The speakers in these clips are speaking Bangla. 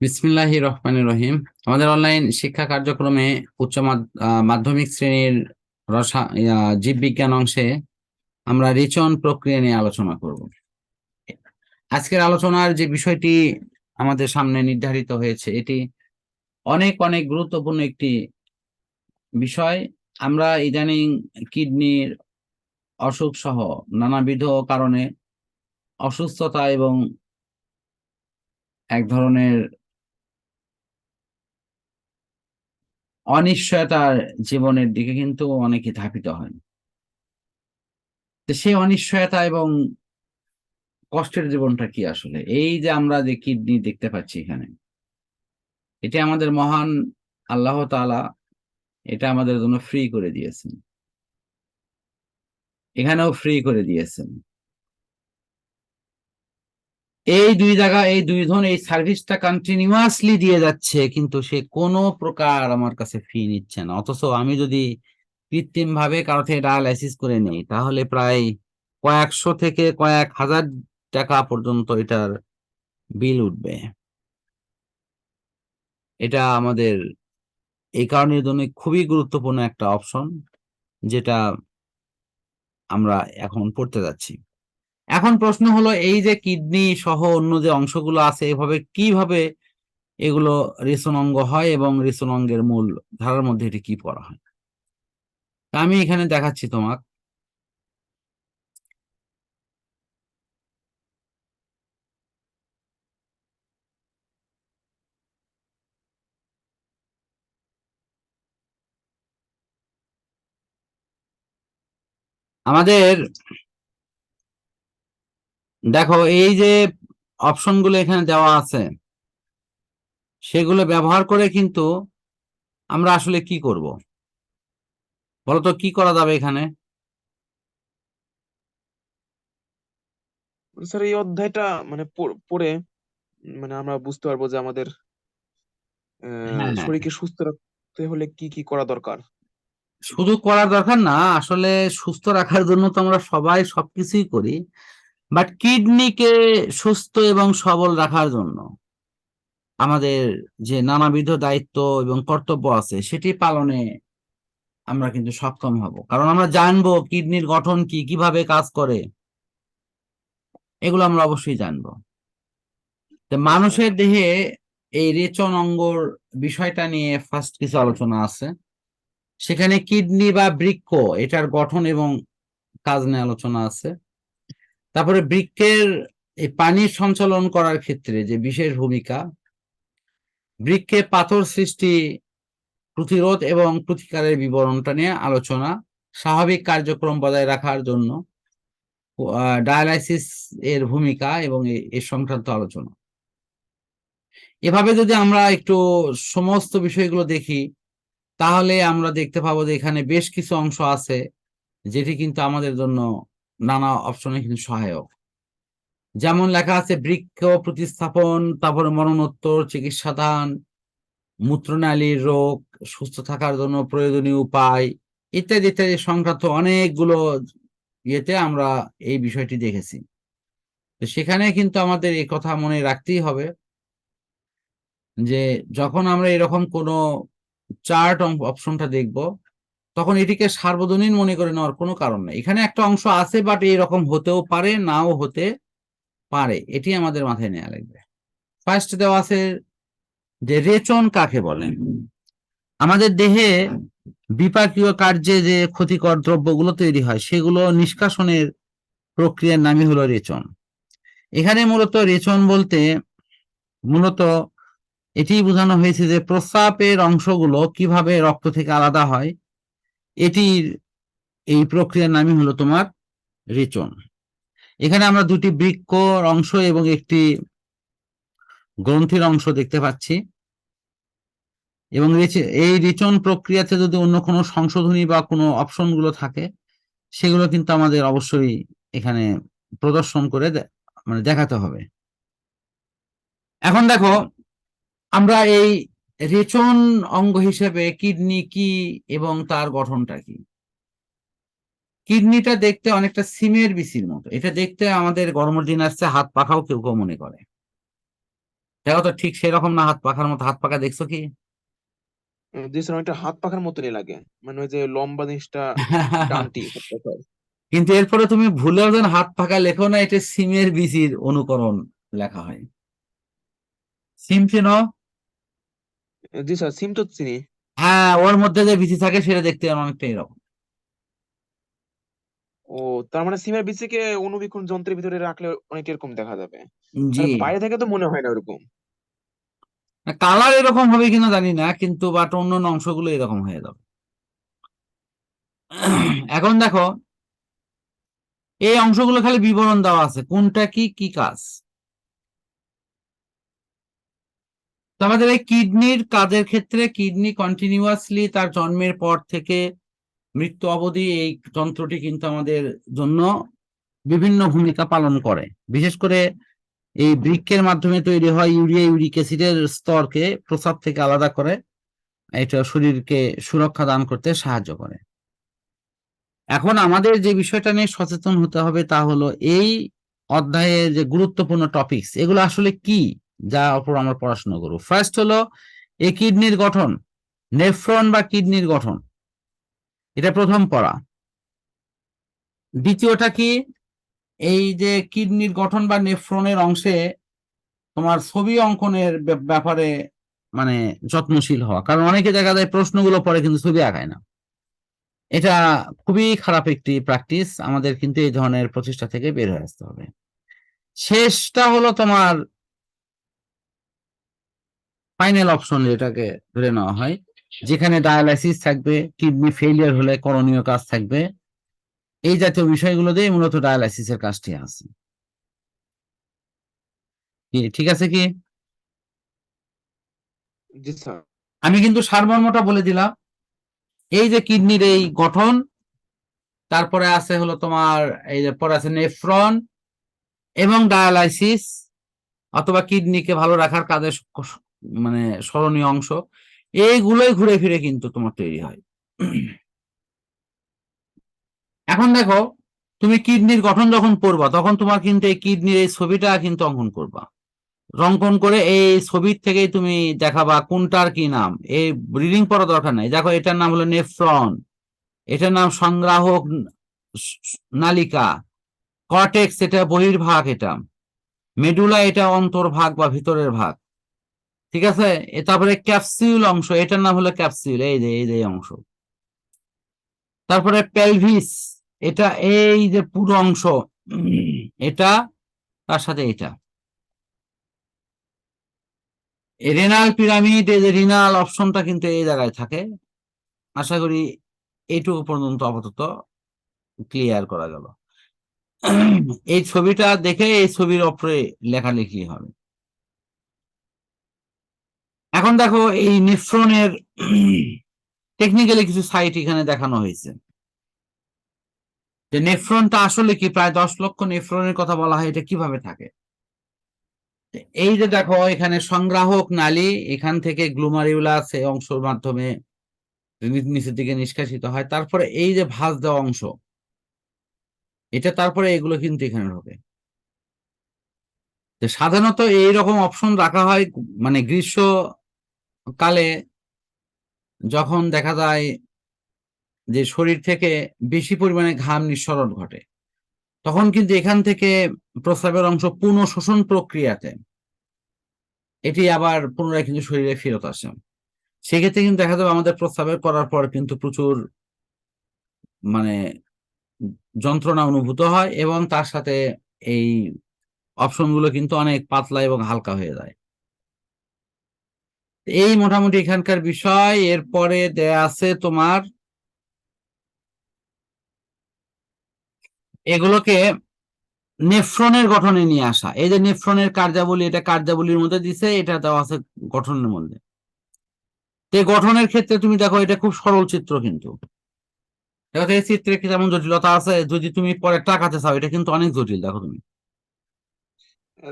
বিসমিল্লাহির রহমানির রহিম। আমাদের অনলাইন শিক্ষা কার্যক্রমে উচ্চ মাধ্যমিক শ্রেণীর জীববিজ্ঞান অংশে আমরা রেচন প্রক্রিয়া নিয়ে আলোচনা করব। আজকের আলোচনার যে বিষয়টি আমাদের সামনে নির্ধারিত হয়েছে এটি অনেক অনেক গুরুত্বপূর্ণ একটি বিষয়। আমরা ইদানিং কিডনির অসুখ সহ নানাবিধ কারণে অসুস্থতা এবং এক ধরনের অনিশ্চয়তার জীবনের দিকে কিন্তু অনেকে ধাবিত হয়। সেই অনিশ্চয়তা এবং কষ্টের জীবনটা কি আসলে, এই যে আমরা যে কিডনি দেখতে পাচ্ছি এখানে, এটা আমাদের মহান আল্লাহ তাআলা এটা আমাদের জন্য ফ্রি করে দিয়েছেন, এখানেও ফ্রি করে দিয়েছেন। এই দুই জায়গা, এই দুই ধরনের এই সার্ভিসটা কন্টিনিউয়াসলি দিয়ে যাচ্ছে, কিন্তু সে কোনো প্রকার আমার কাছে ফি নিচ্ছে না। অথচ আমি যদি কৃত্রিম ভাবে কারো থেকে ডায়ালাইসিস করে নিই তাহলে প্রায় কয়েকশো থেকে কয়েক হাজার টাকা পর্যন্ত এটার বিল উঠবে। এটা আমাদের এই কারণের জন্য খুবই গুরুত্বপূর্ণ একটা অপশন, যেটা আমরা এখন পড়তে যাচ্ছি। এখন প্রশ্ন হলো, এই যে কিডনি সহ অন্য যে অংশগুলো আছে এভাবে কিভাবে এগুলো রেচন অঙ্গ হয় এবং রেচন অঙ্গের মূল ধারার মধ্যে এটি কি পড়া হয়, আমি এখানে দেখাচ্ছি তোমাক। আমাদের দেখো, এই যে অপশনগুলো এখানে দেওয়া আছে সেগুলো ব্যবহার করে কিন্তু আমরা আসলে কি করব বলতো, কি করা যাবে এখানে? স্যার এই অধ্যায়টা মানে পড়ে মানে আমরা বুঝতে পারবো যে আমাদের হ্যাঁ, শরীরকে সুস্থ রাখতে হলে কি কি করা দরকার। শুধু করার দরকার না, আসলে সুস্থ রাখার জন্য তো আমরা সবাই সবকিছুই করি, বাট কিডনিকে সুস্থ এবং সবল রাখার জন্য আমাদের যে নানাবিধ দায়িত্ব এবং কর্তব্য আছে সেটি পালনে আমরা কিন্তু সক্ষম হব, কারণ আমরা জানবো কিডনির গঠন কি, কিভাবে কাজ করে, এগুলো আমরা অবশ্যই জানবো। তো মানুষের দেহে এই রেচন অঙ্গর বিষয়টা নিয়ে ফার্স্ট কিছু আলোচনা আছে, সেখানে কিডনি বা বৃক্ক এটার গঠন এবং কাজ নিয়ে আলোচনা আছে। তারপরে বৃক্কের এই পানি সঞ্চালন করার ক্ষেত্রে যে বিশেষ ভূমিকা, বৃক্কে পাথর সৃষ্টি প্রতিরোধ এবং প্রতিকারের বিবরণটা নিয়ে আলোচনা, স্বাভাবিক কার্যক্রম বজায় রাখার জন্য ডায়ালাইসিস এর ভূমিকা এবং এর সংক্রান্ত আলোচনা। এভাবে যদি আমরা একটু সমস্ত বিষয়গুলো দেখি তাহলে আমরা দেখতে পাবো যে এখানে বেশ কিছু অংশ আছে যেটি কিন্তু আমাদের জন্য নানা অপশনে কিন্তু সহায়ক। যেমন লেখা আছে বৃক্ক প্রতিস্থাপন, তারপরে মরণোত্তর চিকিৎসাদান, মূত্রনালীর রোগ সুস্থ থাকার জন্য প্রয়োজনীয় উপায়, ইত্যাদি ইত্যাদি সংক্রান্ত অনেকগুলো ইয়েতে আমরা এই বিষয়টি দেখেছি। তো সেখানে কিন্তু আমাদের এই কথা মনে রাখতেই হবে যে যখন আমরা এরকম কোনো চার্ট অপশনটা দেখব তখন এটিকে সার্বজনীন মনে করে নেওয়ার কোনো কারণ নেই। এখানে একটা অংশ আছে বাট এইরকম হতেও পারে, নাও হতে পারে, এটি আমাদের মাথায় নেওয়া লাগবে। ফার্স্ট দেওয়া আছে যে রেচন কাকে বলে। আমাদের দেহে বিপাকীয় কার্যে যে ক্ষতিকর দ্রব্যগুলো তৈরি হয় সেগুলো নিষ্কাশনের প্রক্রিয়ার নামই হলো রেচন। এখানে মূলত রেচন বলতে মূলত এটি বোঝানো হয়েছে যে প্রস্রাবের অংশগুলো কিভাবে রক্ত থেকে আলাদা হয়, এটির এই প্রক্রিয়ার নামই হলো তোমার রেচন। এখানে আমরা দুটি বৃক্কর অংশ এবং একটি গ্রন্থির অংশ দেখতে পাচ্ছি, এবং এই রেচন প্রক্রিয়াতে যদি অন্য কোনো সংশোধনী বা কোনো অপশন গুলো থাকে সেগুলো কিন্তু আমাদের অবশ্যই এখানে প্রদর্শন করে মানে দেখাতে হবে। এখন দেখো, আমরা এই রেচন অঙ্গ হিসেবে কিডনি কি এবং তার গঠনটা কি। কিডনিটা দেখতে অনেকটা সিমের বিচির মতো, এটা দেখতে আমাদের গরমের দিন আসছে হাত পাখাও কেউ কেউ মনে করে। দেখো তো ঠিক সেরকম না, হাত পাখার মতো। হাত পাখা দেখছো কি? জি স্যার, অনেকটা হাত পাখার মতনই লাগে, মানে ওই যে লম্বা জিনিসটা, ডানটি হাত পাখার। কিন্তু এরপরে তুমি ভুলেও যেন হাত পাখা লেখো না, এটা সিমের বিচির অনুকরণ লেখা হয়। সিম চেনো? জি স্যার, সিম তো চিনি। হ্যাঁ, ওর মধ্যে যে বিচি থাকে সেটা দেখতে অনেকটা এরকম। ও, তার মানে সিমের বিচিকে অণুবীক্ষণ যন্ত্রের ভিতরে রাখলে অনেক এরকম দেখা যাবে। জি, আর বাইরে থেকে তো মনে হয় না ওরকম। কালার এরকম হবে কিনা জানি না, কিন্তু বাট অন্য অংশগুলো এরকম হয়ে যাবে। এখন দেখো, এই অংশগুলো খালি বিবরণ দেওয়া আছে, কোনটা কি কি কাজ। তো আমাদের এই কিডনির কাজের ক্ষেত্রে, কিডনি কন্টিনিউয়াসলি তার জন্মের পর থেকে মৃত্যু অবধি এই যন্ত্রটি কিন্তু আমাদের জন্য বিভিন্ন ভূমিকা পালন করে। বিশেষ করে এই বৃক্কের মাধ্যমে তৈরি হয় ইউরিয়া, ইউরিক অ্যাসিডের স্তরকে প্রস্রাব থেকে আলাদা করে এটা শরীরকে সুরক্ষা দান করতে সাহায্য করে। এখন আমাদের যে বিষয়টা নিয়ে সচেতন হতে হবে তা হলো এই অধ্যায়ের যে গুরুত্বপূর্ণ টপিকস এগুলো আসলে কি, যা ওপর আমরা পড়াশোনা করব। ফার্স্ট হলো এই কিডনির গঠন, নেফ্রন বা কিডনির গঠন, এটা প্রথম পড়া। দ্বিতীয়টা কি, এই যে কিডনির গঠন বা নেফ্রনের অংশে তোমার ছবি অঙ্কনের ব্যাপারে মানে যত্নশীল হওয়া, কারণ অনেকে দেখা যায় প্রশ্নগুলো পড়ে কিন্তু ছবি আঁকায় না। এটা খুবই খারাপ একটি প্র্যাকটিস, আমাদের কিন্তু এই ধরনের প্রচেষ্টা থেকে বের হয়ে আসতে হবে। শেষটা হলো তোমার ফাইনাল অপশন, যেটাকে ধরে নেওয়া হয়, যেখানে ডায়ালাইসিস থাকবে, কিডনি ফেলিয়ার হলে করণীয় কাজ থাকবে, এই জাতীয় বিষয়গুলো দিয়ে মূলত ডায়ালাইসিসের কাজটি আছে। কি ঠিক আছে কি? জি স্যার। আমি কিন্তু সারমর্মটা বলে দিলাম। এই যে কিডনির এই গঠন, তারপরে আছে হলো তোমার এই যে পরে আছে নেফ্রন এবং ডায়ালাইসিস অথবা কিডনিকে ভালো রাখার কাজে মানে স্মরণীয় অংশ, এইগুলোই ঘুরে ফিরে কিন্তু তোমার তৈরি হয়। এখন দেখো, তুমি কিডনির গঠন যখন পড়বা তখন তোমার কিন্তু এই কিডনির এই ছবিটা কিন্তু অঙ্কন করবা। অঙ্কন করে এই ছবির থেকেই তুমি দেখাবা কোনটার কি নাম। এই রিডিং পড়া দরকার নাই। দেখো, এটার নাম হলো নেফ্রন, এটার নাম সংগ্রাহক নালিকা, কর্টেক্স এটা বহির্ভাগ, এটা মেডুলা এটা অন্তর্ভাগ বা ভিতরের ভাগ, ঠিক আছে। তারপরে ক্যাপসিউল অংশ, এটার নাম হলো ক্যাপসিউল, এই যে অংশ। তারপরে পেলভিস, এটা এই যে পুরো অংশ, এটা তার সাথে এটা রেনাল পিরামিড, এই যে রিনাল অপশনটা কিন্তু এই জায়গায় থাকে। আশা করি এইটুকু পর্যন্ত আপাতত ক্লিয়ার করা গেল। এই ছবিটা দেখে এই ছবির ওপরে লেখালেখি হবে। এখন দেখো, এই নেফ্রনের টেকনিক্যালি কিছু সাইট এখানে দেখানো হয়েছে। যে নেফ্রনটা আসলে কি, প্রায় 10 লক্ষ নেফ্রনের কথা বলা হয়, এটা কিভাবে থাকে। এই যে দেখো, এখানে সংগ্রাহক নালী, এখান থেকে গ্লুমারিউলাস এই অংশের মাধ্যমে নিচের দিকে নিষ্কাশিত হয়, তারপরে এই যে ভাঁজ দেওয়া অংশ, এটা তারপরে এগুলো কিন্তু এখানে ঢোকে। সাধারণত এইরকম অপশন রাখা হয় মানে গ্রীষ্মকালে, যখন দেখা যায় যে শরীর থেকে বেশি পরিমাণে ঘাম নিঃসরণ ঘটে, তখন কিন্তু এখান থেকে প্রস্রাবের অংশ পুনঃ শোষণ প্রক্রিয়াতে এটি আবার পুনরায় কিন্তু শরীরে ফেরত আসে। সেক্ষেত্রে কিন্তু দেখা যাবে আমাদের প্রস্রাবের করার পর কিন্তু প্রচুর মানে যন্ত্রণা অনুভূত হয়, এবং তার সাথে এই অপশনগুলো কিন্তু অনেক পাতলা এবং হালকা হয়ে যায়। এই মোটামুটি এখানকার বিষয়। এরপরে দেয়া আছে তোমার এগুলোকে নেফ্রনের গঠনে নিয়ে আসা। এই যে নেফ্রনের কার্যাবলী, এটা কার্যাবলীর মধ্যে দিছে, এটা দেওয়া আছে গঠনের মধ্যে। এই গঠনের ক্ষেত্রে তুমি দেখো, এটা খুব সরল চিত্র, কিন্তু দেখো এই চিত্রে কি তেমন জটিলতা আছে। যদি তুমি পরে টাকাতে চাও, এটা কিন্তু অনেক জটিল, দেখো তুমি।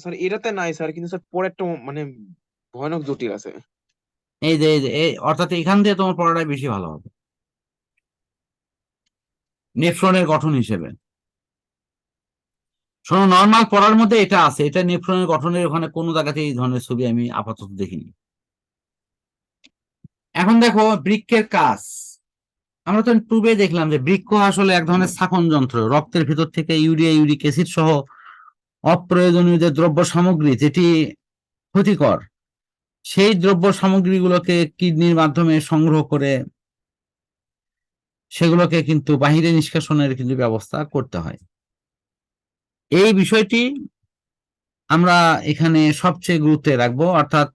স্যার এটাতে নাই স্যার, কিন্তু স্যার পরেরটা মানে ভয়ানক জটিল আছে। এই অর্থাৎ এখান দিয়ে তোমার পড়াটাই বেশি ভালো হবে নেফ্রনের গঠন হিসেবে। শোনো, নর্মাল পড়ার মধ্যে এটা আছে, এটা নেফ্রনের গঠনের ওখানে কোনো জায়গাতে এই ধরনের ছবি আমি আপাতত দেখিনি। এখন দেখো বৃক্কের কাজ। আমরা তো পূর্বে দেখলাম যে বৃক্ক আসলে এক ধরনের শাসন যন্ত্র, রক্তের ভিতর থেকে ইউরিয়া, ইউরিক অ্যাসিড সহ অপ্রয়োজনীয় যে দ্রব্য সামগ্রী যেটি ক্ষতিকর, সেই দ্রব্য সামগ্রীগুলোকে কিডনির মাধ্যমে সংগ্রহ করে সেগুলোকে কিন্তু বাহিরে নিষ্কাশনের কিন্তু ব্যবস্থা করতে হয়। এই বিষয়টি আমরা এখানে সবচেয়ে গুরুত্বে রাখবো, অর্থাৎ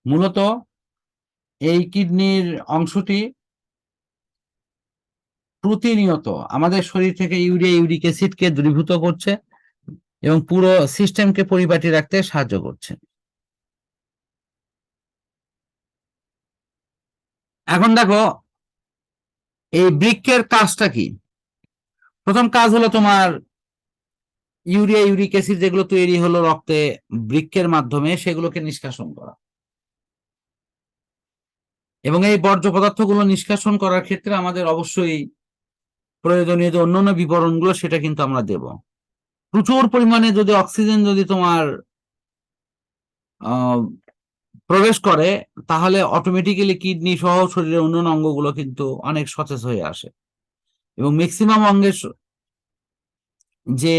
মূলত এই কিডনির অংশটি প্রতিনিয়ত আমাদের শরীর থেকে ইউরিয়া, ইউরিক অ্যাসিডকে দ্রবীভূত করছে এবং পুরো সিস্টেমকে পরিপাটি রাখতে সাহায্য করছে। এখন দেখো এই বৃক্কের কাজটা কি। প্রথম কাজ হলো তোমার ইউরিয়া, ইউরিক অ্যাসিড যেগুলো তৈরি হলো রক্তে বৃক্কের মাধ্যমে, সেগুলোকে নিষ্কাশন করা। এবং এই বর্জ্য পদার্থগুলো নিষ্কাশন করার ক্ষেত্রে আমাদের অবশ্যই প্রয়োজনীয় যে অন্যান্য বিবরণগুলো সেটা কিন্তু আমরা দেব। প্রচুর পরিমাণে যদি অক্সিজেন যদি তোমার প্রবেশ করে, তাহলে অটোমেটিক্যালি কিডনি সহ শরীরের অন্যান্য অঙ্গগুলো কিন্তু অনেক সতেজ হয়ে আসে এবং ম্যাক্সিমাম অঙ্গের যে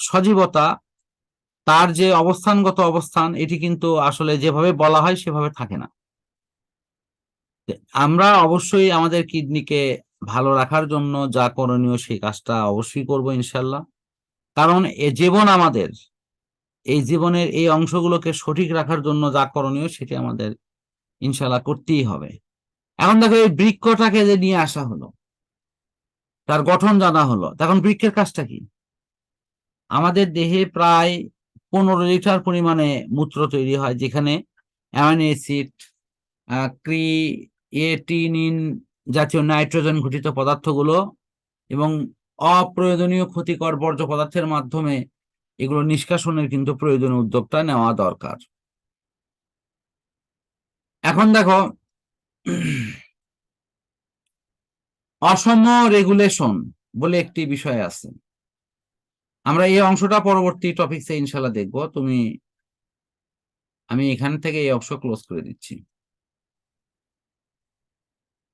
সজীবতা, তার যে অবস্থানগত অবস্থান, এটি কিন্তু আসলে যেভাবে বলা হয় সেভাবে থাকে না। আমরা অবশ্যই আমাদের কিডনিকে ভালো রাখার জন্য যা করণীয় সেই কাজটা অবশ্যই করব ইনশাল্লাহ। কারণ এ জীবন আমাদের, এই জীবনের এই অংশগুলোকে সঠিক রাখার জন্য যা করণীয় সেটি আমাদের ইনশাল্লাহ করতেই হবে। এখন দেখো এই বৃক্কটাকে যে নিয়ে আসা হলো, তার গঠন জানা হলো, তখন বৃক্কের কাজটা কি। আমাদের দেহে প্রায় 15 লিটার পরিমাণে মূত্র তৈরি হয়, যেখানে অ্যামাইনো অ্যাসিড, ক্রিয়েটিনিন জাতীয় নাইট্রোজেন ঘটিত পদার্থগুলো এবং অপ্রয়োজনীয় ক্ষতিকর বর্জ্য পদার্থের মাধ্যমে এগুলো নিষ্কাশনের কিন্তু প্রয়োজনীয় উদ্যোগটা নেওয়া দরকার। এখন দেখো অসম রেগুলেশন বলে একটি বিষয় আছে, আমরা এই অংশটা পরবর্তী টপিকসে ইনশাল্লাহ দেখবো। আমি এখান থেকে এই অংশ ক্লোজ করে দিচ্ছি।